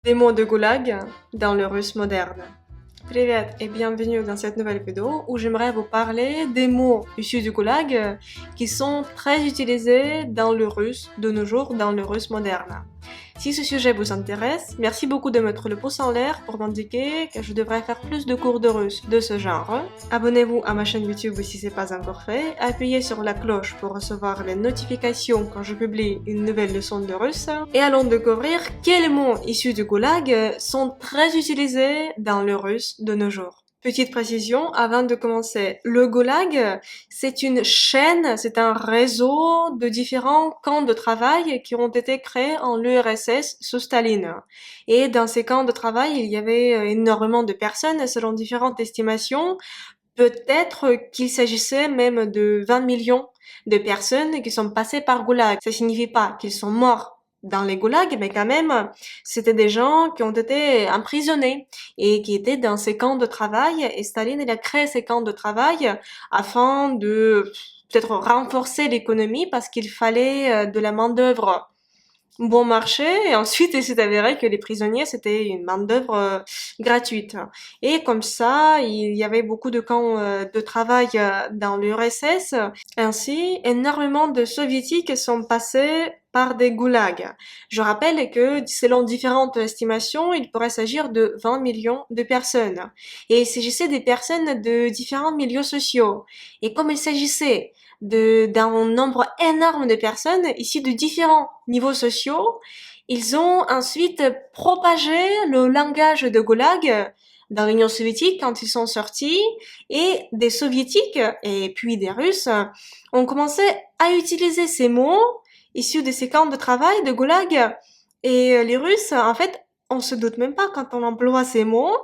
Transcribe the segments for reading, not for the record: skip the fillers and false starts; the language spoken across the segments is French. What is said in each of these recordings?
Des mots de goulag dans le russe moderne. Привет et bienvenue dans cette nouvelle vidéo où j'aimerais vous parler des mots issus du goulag qui sont très utilisés dans le russe de nos jours, dans le russe moderne. Si ce sujet vous intéresse, merci beaucoup de mettre le pouce en l'air pour m'indiquer que je devrais faire plus de cours de russe de ce genre. Abonnez-vous à ma chaîne YouTube si ce n'est pas encore fait, appuyez sur la cloche pour recevoir les notifications quand je publie une nouvelle leçon de russe, et allons découvrir quels mots issus du goulag sont très utilisés dans le russe de nos jours. Petite précision avant de commencer, le goulag, c'est une chaîne, c'est un réseau de différents camps de travail qui ont été créés en l'URSS sous Staline. Et dans ces camps de travail, il y avait énormément de personnes, selon différentes estimations. Peut-être qu'il s'agissait même de 20 millions de personnes qui sont passées par goulag. Ça signifie pas qu'ils sont morts dans les goulags, mais quand même, c'était des gens qui ont été emprisonnés et qui étaient dans ces camps de travail. Et Staline, il a créé ces camps de travail afin de peut-être renforcer l'économie parce qu'il fallait de la main-d'œuvre bon marché, et ensuite il s'est avéré que les prisonniers c'était une main-d'œuvre gratuite. Et comme ça, il y avait beaucoup de camps de travail dans l'URSS. Ainsi, énormément de soviétiques sont passés par des goulags. Je rappelle que selon différentes estimations, il pourrait s'agir de 20 millions de personnes. Et il s'agissait des personnes de différents milieux sociaux. Et comme il s'agissait d'un nombre énorme de personnes issues de différents niveaux sociaux, ils ont ensuite propagé le langage de goulag dans l'Union soviétique quand ils sont sortis, et des soviétiques et puis des Russes ont commencé à utiliser ces mots issus de ces camps de travail de goulag. Et les Russes, en fait, on se doute même pas quand on emploie ces mots.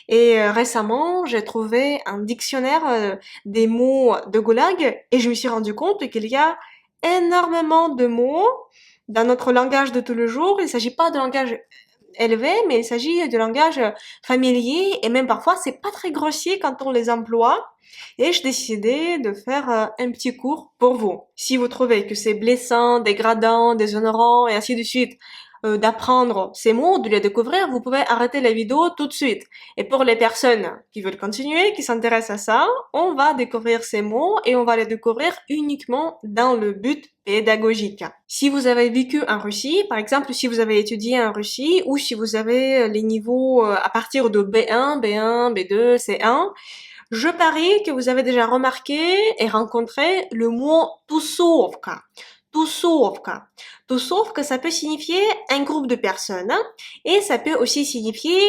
Et récemment, j'ai trouvé un dictionnaire des mots de goulag et je me suis rendu compte qu'il y a énormément de mots dans notre langage de tous les jours. Il s'agit pas de langage élevé, mais il s'agit de langage familier, et même parfois c'est pas très grossier quand on les emploie. Et je décidais de faire un petit cours pour vous. Si vous trouvez que c'est blessant, dégradant, déshonorant et ainsi de suite, d'apprendre ces mots, de les découvrir, vous pouvez arrêter la vidéo tout de suite. Et pour les personnes qui veulent continuer, qui s'intéressent à ça, on va découvrir ces mots et on va les découvrir uniquement dans le but pédagogique. Si vous avez vécu en Russie, par exemple, si vous avez étudié en Russie, ou si vous avez les niveaux à partir de B1, B1, B2, C1, je parie que vous avez déjà remarqué et rencontré le mot tусовка. Tусовка. Tусовка, ça peut signifier un groupe de personnes, hein, et ça peut aussi signifier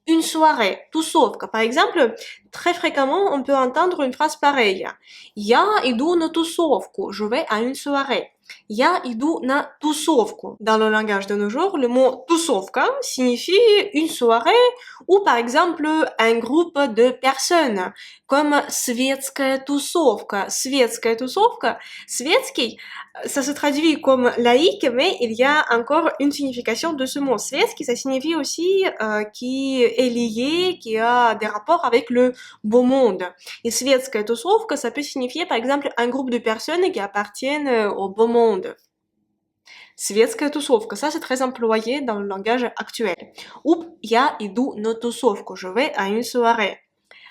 une soirée. Tусовка. Par exemple, très fréquemment, on peut entendre une phrase pareille. Я иду на тусовку. Je vais à une soirée. Я иду на тусовку. Dans le langage de nos jours, le mot тусовка signifie une soirée ou par exemple un groupe de personnes, comme светская тусовка. Светская тусовка, светский, ça se traduit comme laïque, mais il y a encore une signification de ce mot. Светский, ça signifie aussi qui est lié, qui a des rapports avec le beau monde. Et светская тусовка, ça peut signifier par exemple un groupe de personnes qui appartiennent au beau monde. Светская тусовка, ça c'est très employé dans le langage actuel. Ou я иду на тусовку, je vais à une soirée.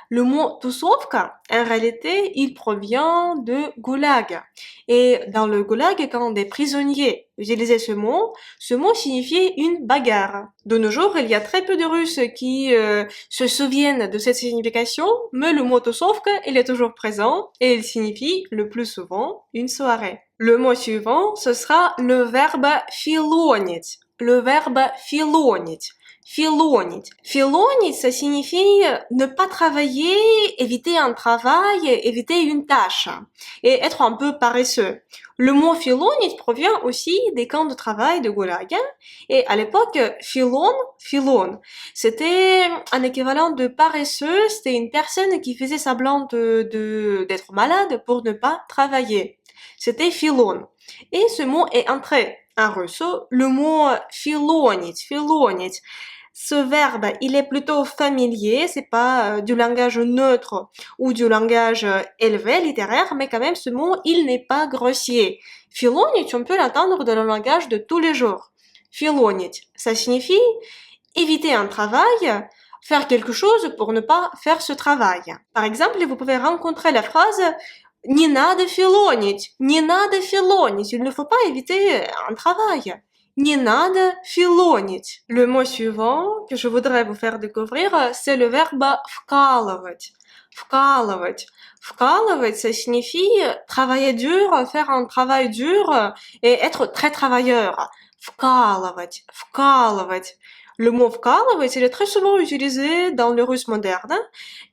Le mot tусовка, en réalité, il provient de goulag. Et dans le goulag, quand des prisonniers utilisaient ce mot signifiait une bagarre. De nos jours, il y a très peu de Russes qui se souviennent de cette signification, mais le mot tусовка, il est toujours présent et il signifie le plus souvent une soirée. Le mot suivant, ce sera le verbe филонить. Le verbe филонить. Филонить. Филонить, ça signifie ne pas travailler, éviter un travail, éviter une tâche et être un peu paresseux. Le mot филонить provient aussi des camps de travail de goulag, et à l'époque, filon, c'était un équivalent de paresseux, c'était une personne qui faisait semblant d'être malade pour ne pas travailler. C'était filon. Et ce mot est entré en russe, le mot филонить. Ce verbe, il est plutôt familier, c'est pas du langage neutre ou du langage élevé, littéraire, mais quand même ce mot, il n'est pas grossier. Филонить, on peut l'entendre dans le langage de tous les jours. Филонить, ça signifie éviter un travail, faire quelque chose pour ne pas faire ce travail. Par exemple, vous pouvez rencontrer la phrase «Не надо филонить», «Не надо филонить», il ne faut pas éviter un travail. «Не надо филонить». Le mot suivant que je voudrais vous faire découvrir, c'est le verbe «вкалывать». Вкалывать. Вкалывать, ça signifie travailler dur, faire un travail dur et être très travailleur. Вкалывать, вкалывать. Le mot вкалывать, il est très souvent utilisé dans le russe moderne.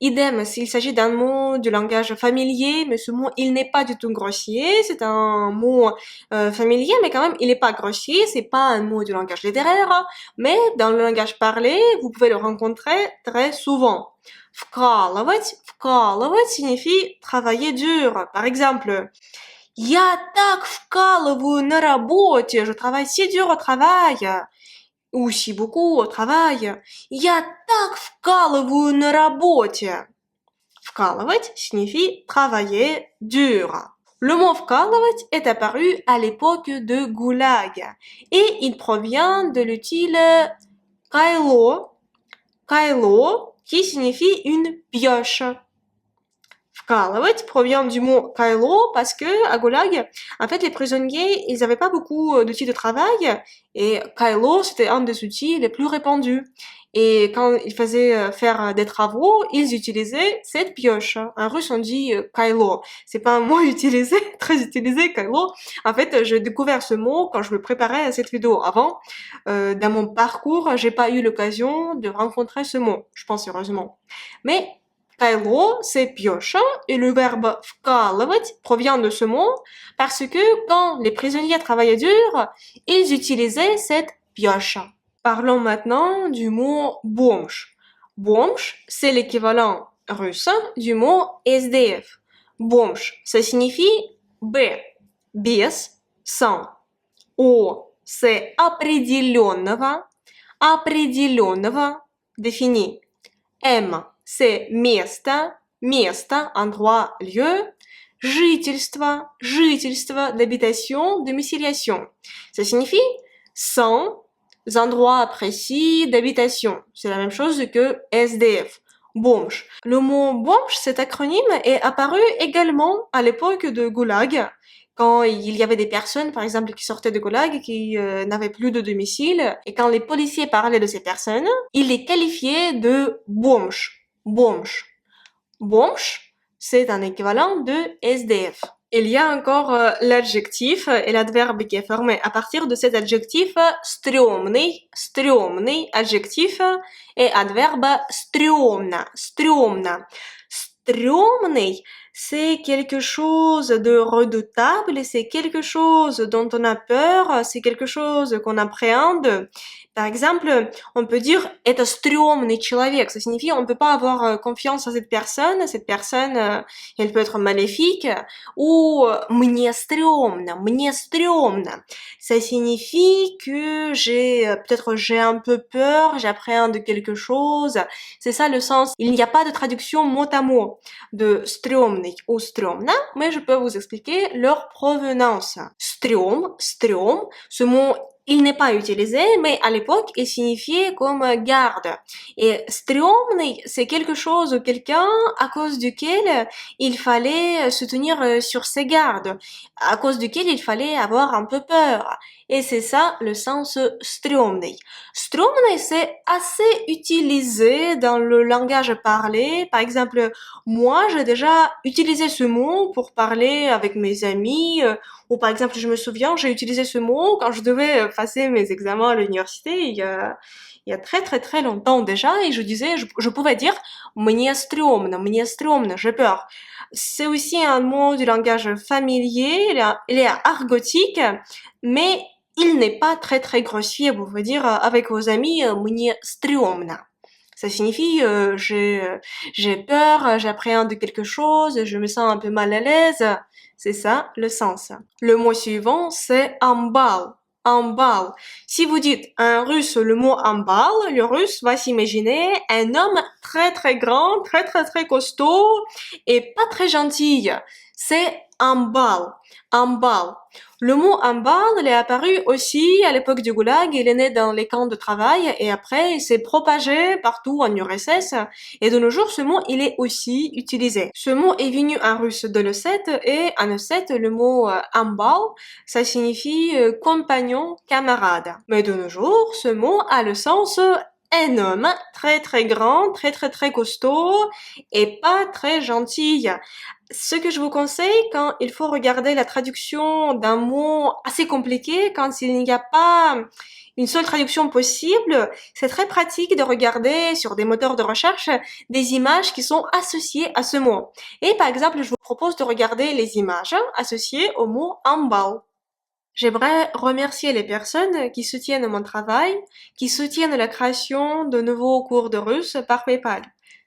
Idem s'il s'agit d'un mot du langage familier, mais ce mot, il n'est pas du tout grossier. C'est un mot familier, mais quand même, il n'est pas grossier. C'est pas un mot du langage littéraire, mais dans le langage parlé, vous pouvez le rencontrer très souvent. Вкалывать, вкалывать signifie travailler dur. Par exemple, Я так вкалываю на работе, je travaille si dur au travail. Ou si beaucoup au travail. Я так вкалываю на работе. Вкалывать signifie travailler dur. Le mot вкалывать est apparu à l'époque de Goulag et il provient de l'utile кайло, кайло qui signifie une pioche. Вкалывать provient du mot кайло parce que à Goulag, en fait, les prisonniers, ils avaient pas beaucoup d'outils de travail et кайло, c'était un des outils les plus répandus. Et quand ils faisaient faire des travaux, ils utilisaient cette pioche. En russe, on dit кайло. C'est pas un mot utilisé, très utilisé, кайло. En fait, j'ai découvert ce mot quand je me préparais à cette vidéo. Avant, dans mon parcours, j'ai pas eu l'occasion de rencontrer ce mot. Je pense heureusement. Mais кайло, c'est pioche, et le verbe вкалывать provient de ce mot parce que quand les prisonniers travaillaient dur, ils utilisaient cette pioche. Parlons maintenant du mot бомж. Бомж, c'est l'équivalent russe du mot SDF. Бомж, ça signifie B, без, sans. O, c'est определенного, определенного, défini. M, c'est место, место, endroit, lieu. Жительство, жительство, d'habitation, domiciliation. Ça signifie sans endroits précis d'habitation. C'est la même chose que SDF. Бомж. Le mot бомж, cet acronyme, est apparu également à l'époque de Goulag, quand il y avait des personnes, par exemple, qui sortaient de Goulag, qui n'avaient plus de domicile, et quand les policiers parlaient de ces personnes, ils les qualifiaient de бомж. Бомж. Бомж, c'est un équivalent de SDF. Il y a encore l'adjectif et l'adverbe qui est formé à partir de cet adjectif стрёмный, стрёмный, adjectif, et adverbe стрёмно, стрёмно. Стрёмный, c'est quelque chose de redoutable, c'est quelque chose dont on a peur, c'est quelque chose qu'on appréhende. Par exemple, on peut dire это стрёмный человек, ça signifie on ne peut pas avoir confiance en cette personne, elle peut être maléfique, ou мне стрёмно, ça signifie que peut-être j'ai un peu peur, j'appréhende quelque chose, c'est ça le sens. Il n'y a pas de traduction mot à mot de стрёмный ou стрёмно, mais je peux vous expliquer leur provenance. Стрём, стрём, ce mot il n'est pas utilisé, mais à l'époque, il signifiait comme garde. Et стрёмный, c'est quelque chose ou quelqu'un à cause duquel il fallait se tenir sur ses gardes, à cause duquel il fallait avoir un peu peur. Et c'est ça le sens стрёмный. Стрёмный, c'est assez utilisé dans le langage parlé. Par exemple, moi, j'ai déjà utilisé ce mot pour parler avec mes amis, ou par exemple, je me souviens, j'ai utilisé ce mot quand je devais passer mes examens à l'université il y a très très très longtemps déjà, et je pouvais dire мне стрёмно, j'ai peur. C'est aussi un mot du langage familier, il est argotique, mais il n'est pas très très grossier. Vous pouvez dire avec vos amis мне стрёмно. Ça signifie j'ai peur, j'appréhende quelque chose, je me sens un peu mal à l'aise. C'est ça le sens. Le mot suivant, c'est amбал. Amбал. Si vous dites en russe le mot amбал, le russe va s'imaginer un homme très très grand, très très très costaud et pas très gentil. c'est ambal. Ambal. Le mot ambal, il est apparu aussi à l'époque du Goulag. Il est né dans les camps de travail et après, il s'est propagé partout en URSS. Et de nos jours, ce mot, il est aussi utilisé. Ce mot est venu en russe de l'osset et en osset, le mot ambal, ça signifie compagnon, camarade. Mais de nos jours, ce mot a le sens un homme très très grand, très très très costaud et pas très gentil. Ce que je vous conseille quand il faut regarder la traduction d'un mot assez compliqué, quand il n'y a pas une seule traduction possible, c'est très pratique de regarder sur des moteurs de recherche des images qui sont associées à ce mot. Et par exemple, je vous propose de regarder les images associées au mot ambal. J'aimerais remercier les personnes qui soutiennent mon travail, qui soutiennent la création de nouveaux cours de russe par PayPal.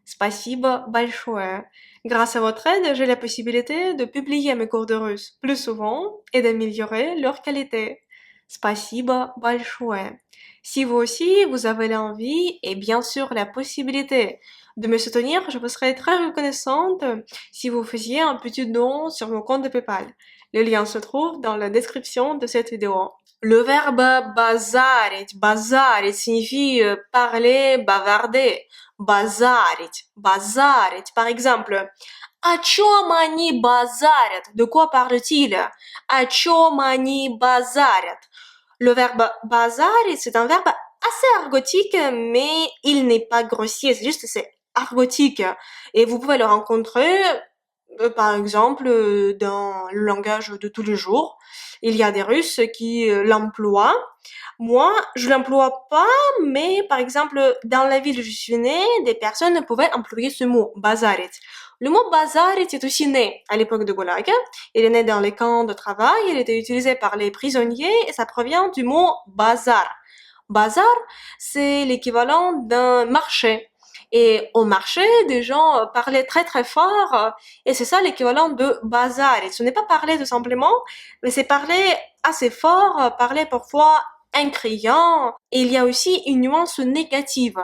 Спасибо большое. Grâce à votre aide, j'ai la possibilité de publier mes cours de russe plus souvent et d'améliorer leur qualité. Спасибо большое. Si vous aussi, vous avez l'envie et bien sûr la possibilité de me soutenir, je vous serais très reconnaissante si vous faisiez un petit don sur mon compte de PayPal. Le lien se trouve dans la description de cette vidéo. Le verbe bazarit signifie parler, bavarder. Bazarit. Par exemple, о чем они базарят? De quoi parle-t-il? О чем они базарят? Le verbe bazarit, c'est un verbe assez argotique, mais il n'est pas grossier, c'est argotique. Et vous pouvez le rencontrer par exemple, dans le langage de tous les jours, il y a des Russes qui l'emploient. Moi, je l'emploie pas, mais par exemple, dans la ville où je suis née, des personnes pouvaient employer ce mot, bazarit. Le mot bazarit est aussi né à l'époque de Goulag. Il est né dans les camps de travail, il était utilisé par les prisonniers et ça provient du mot bazar. Bazar, c'est l'équivalent d'un marché. Et au marché, des gens parlaient très très fort, et c'est ça l'équivalent de bazar. Et ce n'est pas parler tout simplement, mais c'est parler assez fort, parler parfois en criant. Et il y a aussi une nuance négative,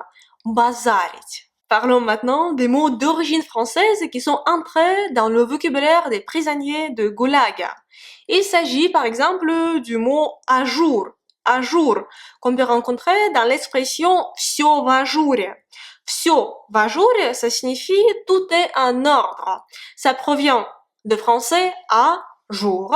bazarit. Parlons maintenant des mots d'origine française qui sont entrés dans le vocabulaire des prisonniers de Goulag. Il s'agit par exemple du mot à jour, qu'on peut rencontrer dans l'expression всё в ажуре. Всё в ажуре, ça signifie tout est en ordre. Ça provient de français à jour.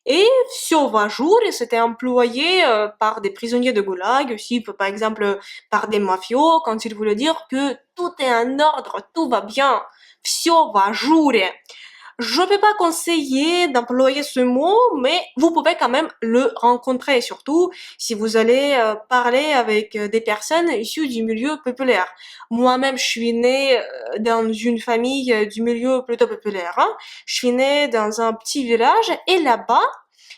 Et всё в ажуре, c'était employé par des prisonniers de Goulag, aussi par exemple par des mafios, quand ils voulaient dire que tout est en ordre, tout va bien. Всё в ажуре. Je ne peux pas conseiller d'employer ce mot, mais vous pouvez quand même le rencontrer, surtout si vous allez parler avec des personnes issues du milieu populaire. Moi-même, je suis née dans une famille du milieu plutôt populaire. Hein. Je suis née dans un petit village et là-bas,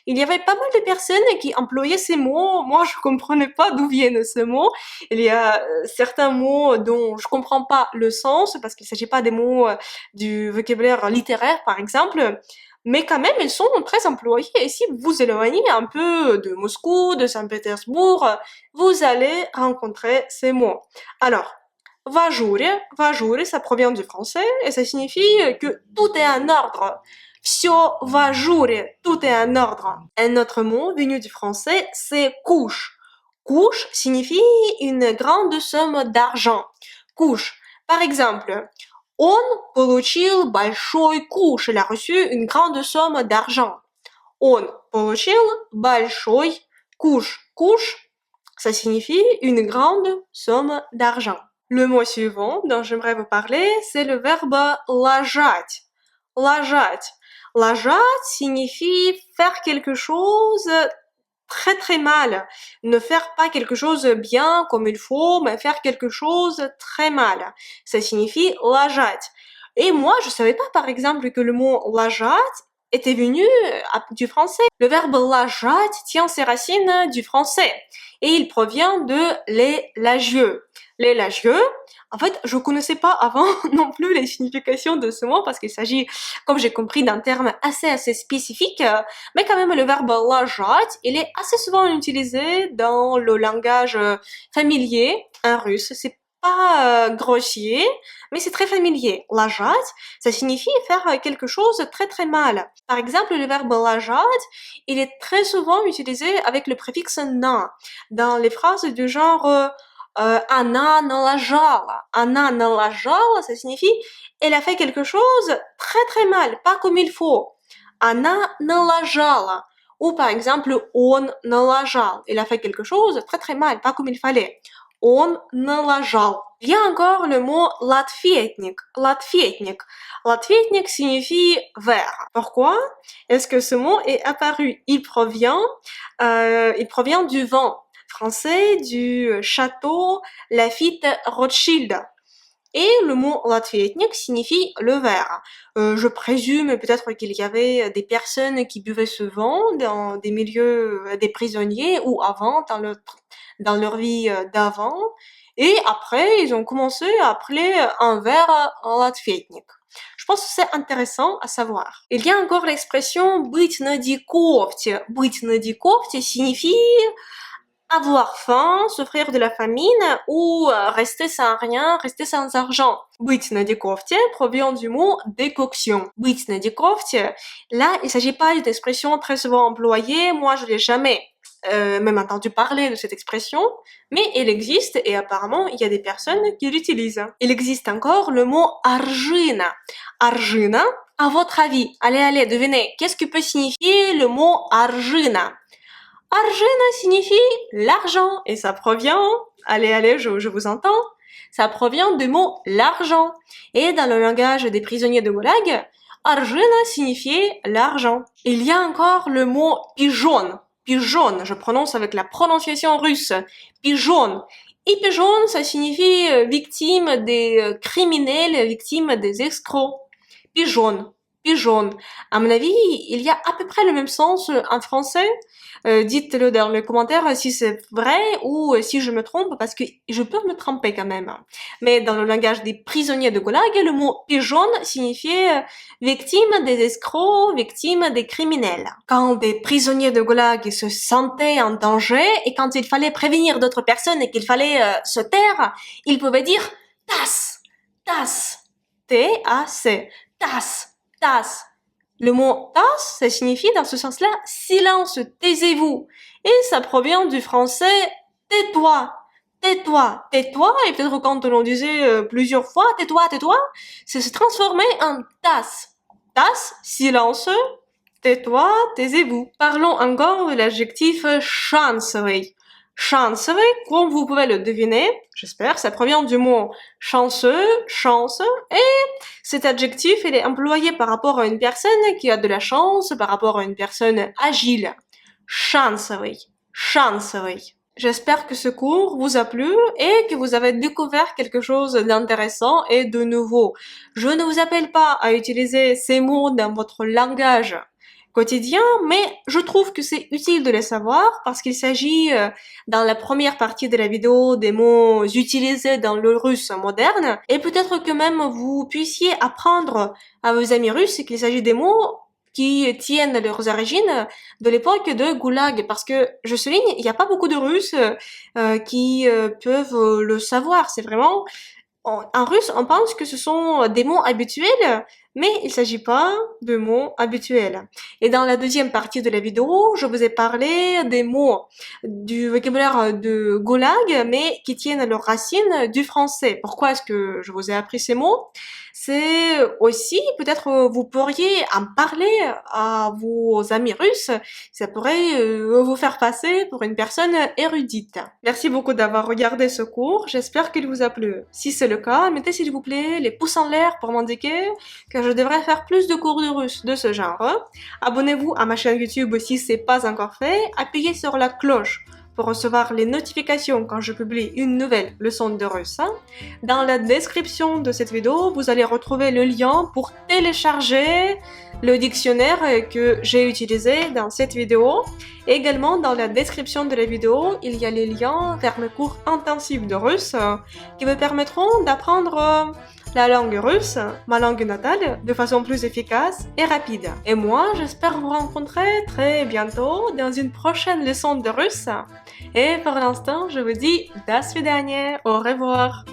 il y avait pas mal de personnes qui employaient ces mots. Moi, je comprenais pas d'où viennent ces mots. Il y a certains mots dont je comprends pas le sens parce qu'il s'agit pas des mots du vocabulaire littéraire, par exemple. Mais quand même, ils sont très employés. Et si vous vous éloignez un peu de Moscou, de Saint-Pétersbourg, vous allez rencontrer ces mots. Alors, vajure, ça provient du français et ça signifie que tout est en ordre. Всё в ажуре, tout est en ordre. Un autre mot venu du français, c'est couche. Couche signifie une grande somme d'argent. Couche. Par exemple, он получил большой куш. Il a reçu une grande somme d'argent. Он получил большой куш. Couche, ça signifie une grande somme d'argent. Le mot suivant dont j'aimerais vous parler, c'est le verbe лажать. Лажать. Лажать signifie faire quelque chose très très mal. Ne faire pas quelque chose bien comme il faut, mais faire quelque chose très mal. Ça signifie лажать. Et moi, je savais pas par exemple que le mot лажать était venu du français. Le verbe лажать tient ses racines du français et il provient de les lagieux. Les lagieux, en fait, je connaissais pas avant non plus les significations de ce mot parce qu'il s'agit, comme j'ai compris, d'un terme assez spécifique. Mais quand même, le verbe лажать, il est assez souvent utilisé dans le langage familier en russe. C'est pas grossier, mais c'est très familier. Лажать, ça signifie faire quelque chose très très mal. Par exemple, le verbe лажать, il est très souvent utilisé avec le préfixe «на» dans les phrases du genre она налажала. Она налажала, ça signifie elle a fait quelque chose très très mal, pas comme il faut. Она налажала. Ou par exemple, он налажал. Il a fait quelque chose très très mal, pas comme il fallait. Он налажал. Il y a encore le mot латфетник. Латфетник. Латфетник signifie verre. Pourquoi est-ce que ce mot est apparu? Il provient du vin français, du château Lafite Rothschild. Et le mot латфетник signifie le verre. Je présume peut-être qu'il y avait des personnes qui buvaient ce vin dans des milieux des prisonniers ou avant, dans leur vie d'avant. Et après, ils ont commencé à appeler un verre латфетник. Je pense que c'est intéressant à savoir. Il y a encore l'expression быть на дикофте. Быть на дикофте signifie avoir faim, souffrir de la famine ou rester sans rien, rester sans argent. Быть на дикофте provient du mot décoction. Быть на дикофте, là, il s'agit pas d'une expression très souvent employée. Moi, je l'ai jamais même entendu parler de cette expression, mais elle existe et apparemment, il y a des personnes qui l'utilisent. Il existe encore le mot argina. Argina, à votre avis, allez, devinez, qu'est-ce que peut signifier le mot argina? Argina signifie l'argent et ça provient, allez, je vous entends, ça provient du mot l'argent. Et dans le langage des prisonniers de Goulag, argina signifiait l'argent. Il y a encore le mot pigeon. Pigeon, je prononce avec la prononciation russe. Pigeon. Et pigeon, ça signifie victime des criminels, victime des escrocs. Pigeon. Pigeon. À mon avis, il y a à peu près le même sens en français. Dites-le dans les commentaires si c'est vrai ou si je me trompe, parce que je peux me tromper quand même. Mais dans le langage des prisonniers de Goulag, le mot pigeon signifiait victime des escrocs, victime des criminels. Quand des prisonniers de Goulag se sentaient en danger et quand il fallait prévenir d'autres personnes et qu'il fallait se taire, ils pouvaient dire TAS, TAS, T-A-C, TAS. TAS. Le mot TAS, ça signifie dans ce sens-là silence, taisez-vous. Et ça provient du français tais-toi, tais-toi, tais-toi. Et peut-être quand on disait plusieurs fois tais-toi, tais-toi, ça se transformait en TAS. TAS, silence, tais-toi, taisez-vous. Parlons encore de l'adjectif chancerie. Chancerie, comme vous pouvez le deviner, j'espère, ça provient du mot chanceux, chance, et cet adjectif, il est employé par rapport à une personne qui a de la chance, par rapport à une personne agile. Chancerie, chancerie. J'espère que ce cours vous a plu et que vous avez découvert quelque chose d'intéressant et de nouveau. Je ne vous appelle pas à utiliser ces mots dans votre langage quotidien, mais je trouve que c'est utile de les savoir parce qu'il s'agit dans la première partie de la vidéo des mots utilisés dans le russe moderne et peut-être que même vous puissiez apprendre à vos amis russes qu'il s'agit des mots qui tiennent leurs origines de l'époque de Goulag parce que, je souligne, il n'y a pas beaucoup de Russes qui peuvent le savoir. C'est vraiment... En russe, on pense que ce sont des mots habituels, mais il s'agit pas de mots habituels. Et dans la deuxième partie de la vidéo, je vous ai parlé des mots du vocabulaire de Goulag, mais qui tiennent leurs racines du français. Pourquoi est-ce que je vous ai appris ces mots? C'est aussi, peut-être vous pourriez en parler à vos amis russes, ça pourrait vous faire passer pour une personne érudite. Merci beaucoup d'avoir regardé ce cours, j'espère qu'il vous a plu. Si c'est le cas, mettez s'il vous plaît les pouces en l'air pour m'indiquer que je devrais faire plus de cours de russe de ce genre. Abonnez-vous à ma chaîne YouTube si ce n'est pas encore fait, appuyez sur la cloche pour recevoir les notifications quand je publie une nouvelle leçon de russe. Dans la description de cette vidéo, vous allez retrouver le lien pour télécharger le dictionnaire que j'ai utilisé dans cette vidéo. Également, dans la description de la vidéo, il y a les liens vers mes cours intensifs de russe qui vous permettront d'apprendre la langue russe, ma langue natale, de façon plus efficace et rapide. Et moi, j'espère vous rencontrer très bientôt dans une prochaine leçon de russe. Et pour l'instant, je vous dis до свидания, au revoir.